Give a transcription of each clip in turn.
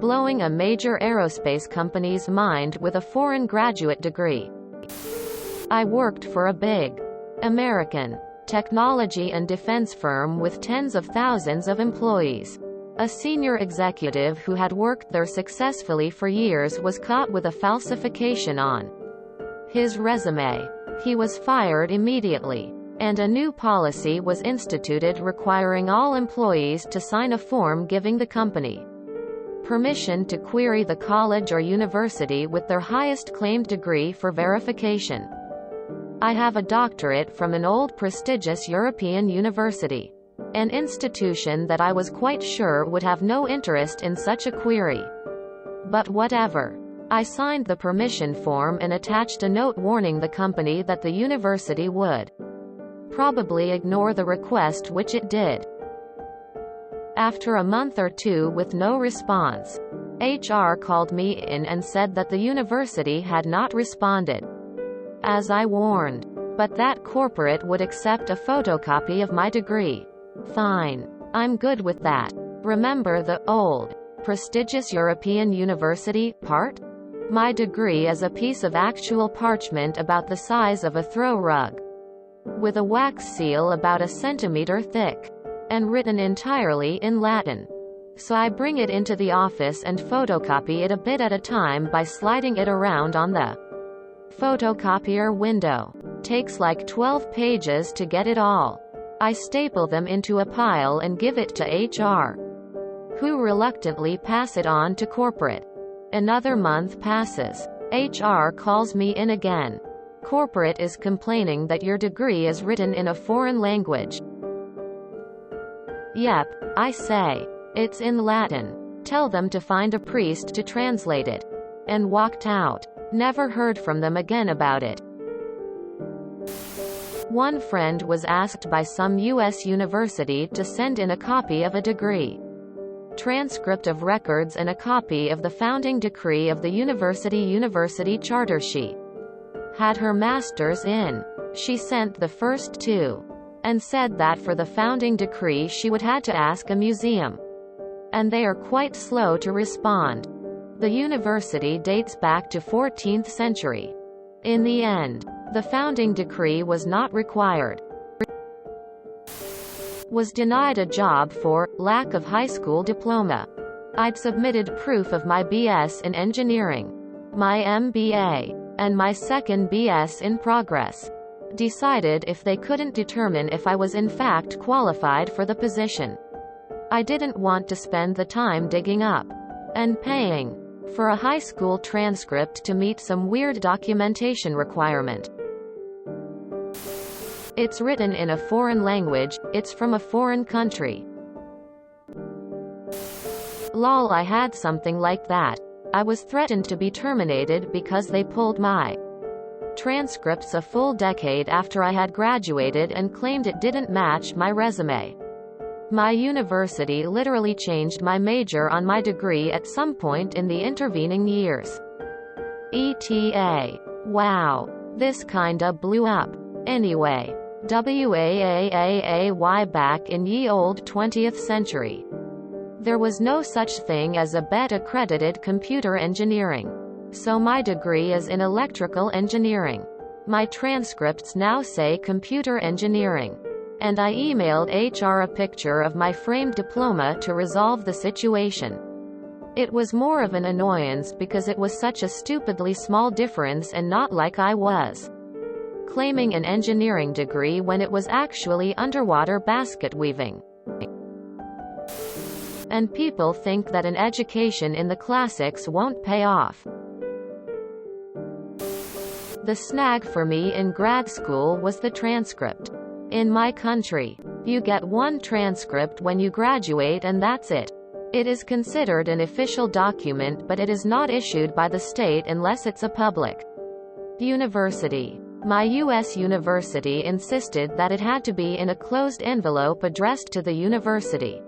blowing a major aerospace company's mind with a foreign graduate degree. I worked for a big American technology and defense firm with tens of thousands of employees. A senior executive who had worked there successfully for years was caught with a falsification on his resume. He was fired immediately, and a new policy was instituted requiring all employees to sign a form giving the company permission to query the college or university with their highest claimed degree for verification. I have a doctorate from an old prestigious European university, an institution that I was quite sure would have no interest in such a query. But whatever. I signed the permission form and attached a note warning the company that the university would probably ignore the request, which it did. After a month or two with no response, HR called me in and said that the university had not responded, as I warned, but that corporate would accept a photocopy of my degree. Fine. I'm good with that. Remember the old, prestigious European university part? My degree is a piece of actual parchment about the size of a throw rug, with a wax seal about a centimeter thick, and written entirely in Latin. So I bring it into the office and photocopy it a bit at a time by sliding it around on the photocopier window. Takes like 12 pages to get it all. I staple them into a pile and give it to HR, who reluctantly pass it on to corporate. Another month passes. HR calls me in again. Corporate is complaining that your degree is written in a foreign language. Yep, I say. It's in Latin. Tell them to find a priest to translate it. And walked out. Never heard from them again about it. One friend was asked by some U.S. university to send in a copy of a degree transcript of records and a copy of the founding decree of the university charter. She had her master's in. She sent the first two, and said that for the founding decree she would had to ask a museum, and they are quite slow to respond. The university dates back to 14th century. In the end, the founding decree was not required. Was denied a job for lack of high school diploma. I'd submitted proof of my BS in engineering, my MBA, and my second BS in progress. Decided if they couldn't determine if I was in fact qualified for the position, I didn't want to spend the time digging up and paying for a high school transcript to meet some weird documentation requirement. It's written in a foreign language, it's from a foreign country. Lol, I had something like that. I was threatened to be terminated because they pulled my transcripts a full decade after I had graduated and claimed it didn't match my resume. My university literally changed my major on my degree at some point in the intervening years. ETA. Wow. This kinda blew up. Anyway. WAAAAY back in ye old 20th century. There was no such thing as a BET accredited computer engineering. So my degree is in electrical engineering. My transcripts now say computer engineering. And I emailed HR a picture of my framed diploma to resolve the situation. It was more of an annoyance because it was such a stupidly small difference and not like I was claiming an engineering degree when it was actually underwater basket weaving. And people think that an education in the classics won't pay off. The snag for me in grad school was the transcript. In my country, you get one transcript when you graduate and that's it. It is considered an official document, but it is not issued by the state unless it's a public university. My U.S. university insisted that it had to be in a closed envelope addressed to the university.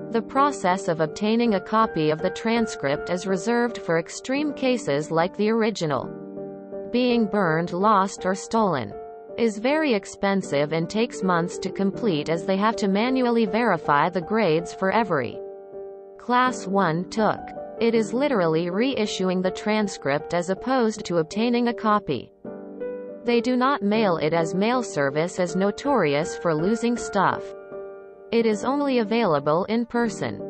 The process of obtaining a copy of the transcript is reserved for extreme cases like the original being burned, lost, or stolen. Is very expensive and takes months to complete as they have to manually verify the grades for every Class 1 took It is literally reissuing the transcript as opposed to obtaining a copy. They do not mail it, as mail service is notorious for losing stuff. It is only available in person.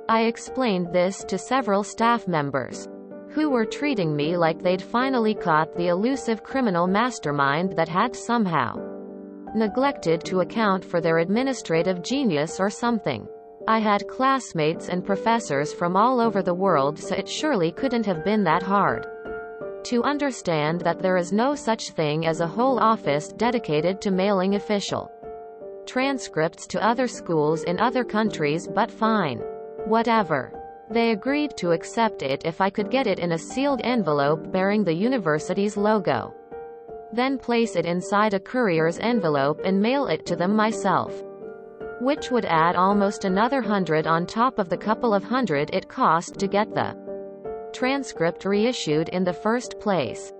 I explained this to several staff members, who were treating me like they'd finally caught the elusive criminal mastermind that had somehow neglected to account for their administrative genius or something. I had classmates and professors from all over the world, so it surely couldn't have been that hard to understand that there is no such thing as a whole office dedicated to mailing official transcripts to other schools in other countries, but fine. Whatever. They agreed to accept it if I could get it in a sealed envelope bearing the university's logo. Then place it inside a courier's envelope and mail it to them myself. Which would add almost another $100 on top of the couple of $100 it cost to get the transcript reissued in the first place.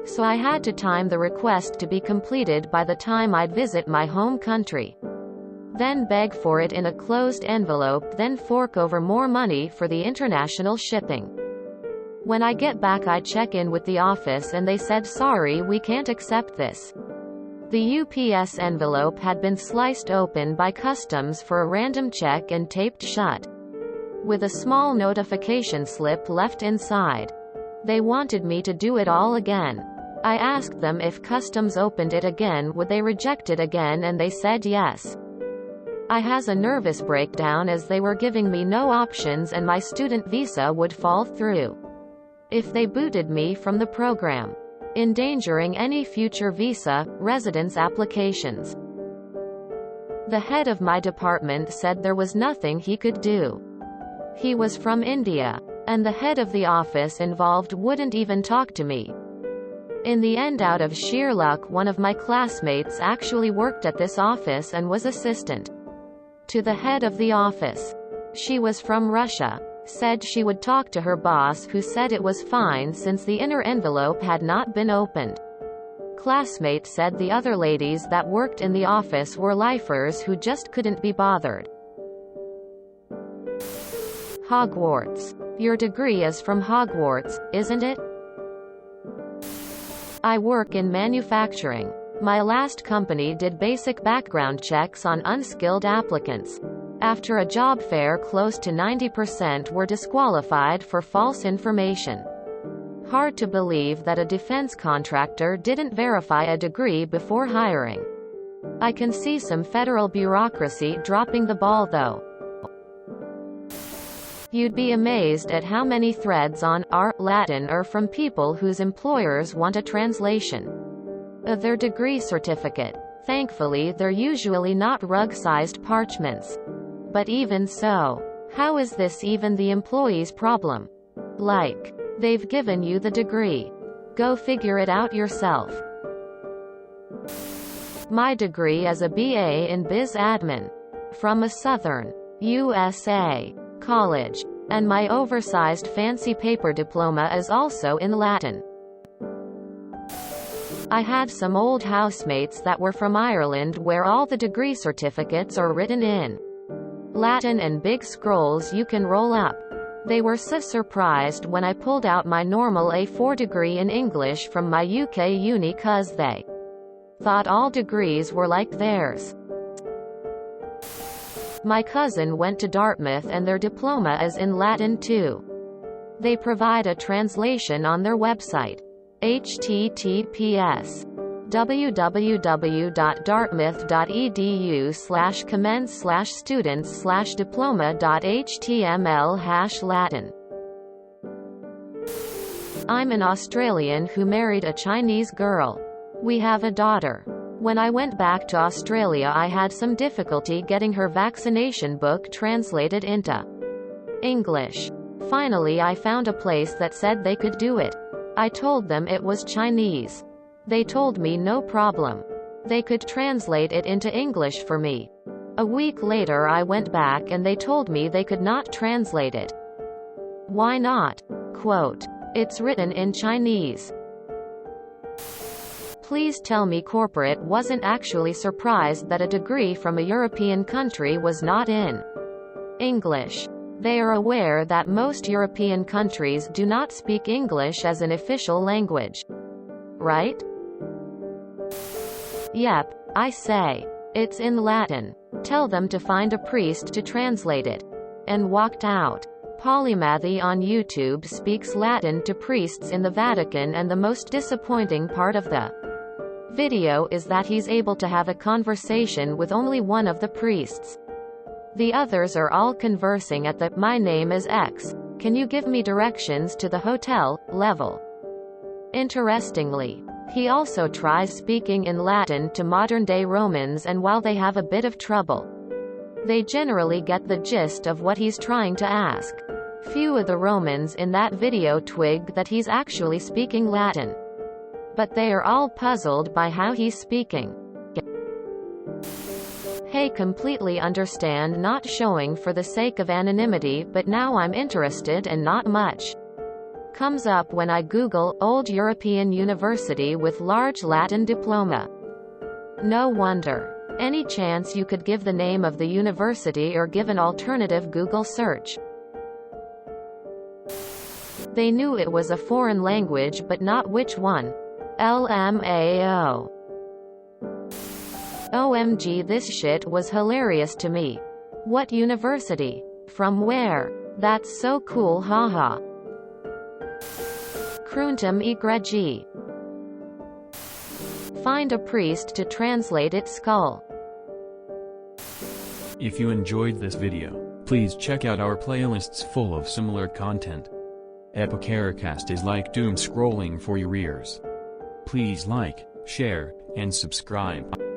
So I had to time the request to be completed by the time I'd visit my home country. Then beg for it in a closed envelope, then fork over more money for the international shipping. When I get back, I check in with the office and they said, "Sorry, we can't accept this." The UPS envelope had been sliced open by customs for a random check and taped shut, with a small notification slip left inside. They wanted me to do it all again. I asked them if customs opened it again, would they reject it again, and they said yes. I has a nervous breakdown as they were giving me no options and my student visa would fall through if they booted me from the program, endangering any future visa, residence applications. The head of my department said there was nothing he could do. He was from India, and the head of the office involved wouldn't even talk to me. In the end, out of sheer luck, one of my classmates actually worked at this office and was assistant to the head of the office. She was from Russia. Said she would talk to her boss, who said it was fine since the inner envelope had not been opened. Classmate said the other ladies that worked in the office were lifers who just couldn't be bothered. Hogwarts. Your degree is from Hogwarts, isn't it? I work in manufacturing. My last company did basic background checks on unskilled applicants. After a job fair, close to 90% were disqualified for false information. Hard to believe that a defense contractor didn't verify a degree before hiring. I can see some federal bureaucracy dropping the ball though. You'd be amazed at how many threads on Latin are from people whose employers want a translation of their degree certificate. Thankfully, they're usually not rug-sized parchments. But even so, how is this even the employee's problem? Like, they've given you the degree. Go figure it out yourself. My degree is a BA in Biz Admin from a Southern USA college, and my oversized fancy paper diploma is also in Latin. I had some old housemates that were from Ireland, where all the degree certificates are written in Latin and big scrolls you can roll up. They were so surprised when I pulled out my normal A4 degree in English from my UK uni, cause they thought all degrees were like theirs. My cousin went to Dartmouth and their diploma is in Latin too. They provide a translation on their website. https://commence/students/diploma.html/Latin. I'm an Australian who married a Chinese girl. We have a daughter. When I went back to Australia, I had some difficulty getting her vaccination book translated into English. Finally, I found a place that said they could do it. I told them it was Chinese. They told me no problem. They could translate it into English for me. A week later I went back and they told me they could not translate it. Why not? Quote, "It's written in Chinese." Please tell me corporate wasn't actually surprised that a degree from a European country was not in English. They are aware that most European countries do not speak English as an official language. Right? Yep, I say. It's in Latin. Tell them to find a priest to translate it. And walked out. Polymathy on YouTube speaks Latin to priests in the Vatican, and the most disappointing part of the video is that he's able to have a conversation with only one of the priests. The others are all conversing at the "my name is X. Can you give me directions to the hotel" level. Interestingly, he also tries speaking in Latin to modern-day Romans, and while they have a bit of trouble, they generally get the gist of what he's trying to ask. Few of the Romans in that video twig that he's actually speaking Latin. But they are all puzzled by how he's speaking. Hey, completely understand not showing for the sake of anonymity, but now I'm interested and not much comes up when I Google old European university with large Latin diploma. No wonder. Any chance you could give the name of the university or give an alternative Google search? They knew it was a foreign language, but not which one. LMAO. OMG, this shit was hilarious to me. What university? From where? That's so cool, haha. Cruntum egregi. Find a priest to translate its skull. If you enjoyed this video, please check out our playlists full of similar content. Epicaricast is like doom scrolling for your ears. Please like, share, and subscribe.